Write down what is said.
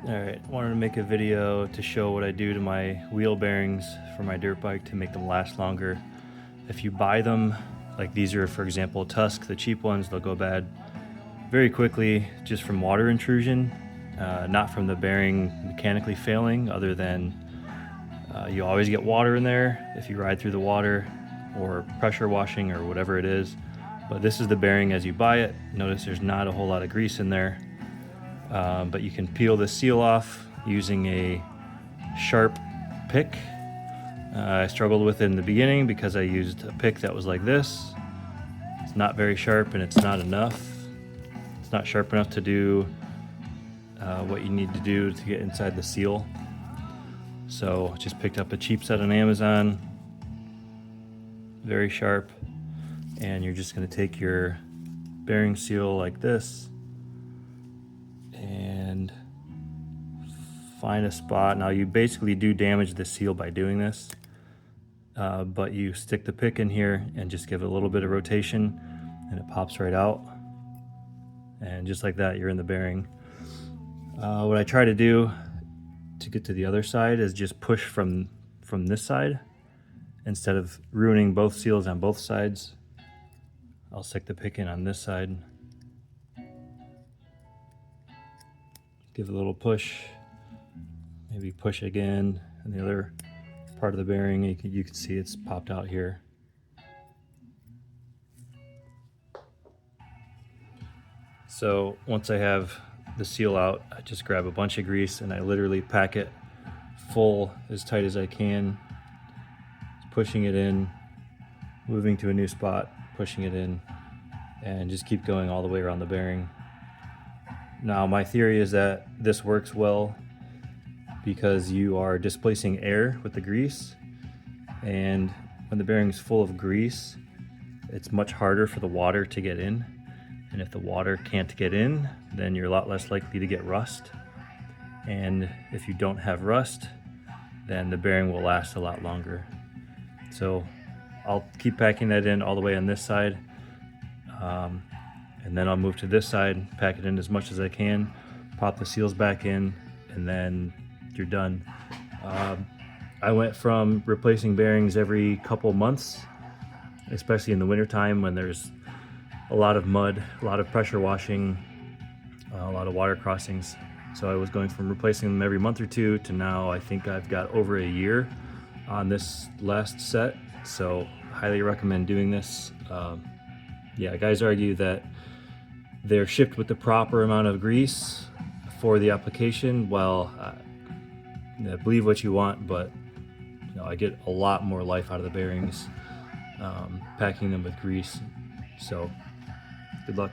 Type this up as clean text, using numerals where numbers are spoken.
Alright, wanted to make a video to show what I do to my wheel bearings for my dirt bike to make them last longer. If you buy them, like these are for example Tusk, the cheap ones, they'll go bad very quickly just from water intrusion, not from the bearing mechanically failing, other than you always get water in there if you ride through the water or pressure washing or whatever it is. But this is the bearing as you buy it. Notice there's not a whole lot of grease in there. But you can peel the seal off using a sharp pick. I struggled with it in the beginning because I used a pick that was like this. It's not very sharp and it's not enough. It's not sharp enough to do what you need to do to get inside the seal. So just picked up a cheap set on Amazon, very sharp, and you're just going to take your bearing seal like this and find a spot. Now you basically do damage the seal by doing this, but you stick the pick in here and just give it a little bit of rotation and it pops right out, and just like that you're in the bearing. What I try to do to get to the other side is just push from this side instead of ruining both seals on both sides. I'll stick the pick in on this side, give it a little push, maybe push again, and the other part of the bearing, you can see it's popped out here. So once I have the seal out, I just grab a bunch of grease and I literally pack it full as tight as I can, pushing it in, moving to a new spot, pushing it in, and just keep going all the way around the bearing. Now my theory is that this works well because you are displacing air with the grease, and when the bearing is full of grease, it's much harder for the water to get in, and if the water can't get in, then you're a lot less likely to get rust, and if you don't have rust, then the bearing will last a lot longer. So I'll keep packing that in all the way on this side, and then I'll move to this side, pack it in as much as I can, pop the seals back in, and then you're done. I went from replacing bearings every couple months, especially in the wintertime when there's a lot of mud, a lot of pressure washing, a lot of water crossings. So I was going from replacing them every month or two to now I think I've got over a year on this last set. So highly recommend doing this. Yeah, guys argue that they're shipped with the proper amount of grease for the application. Well, believe what you want, but you know, I get a lot more life out of the bearings packing them with grease. So good luck.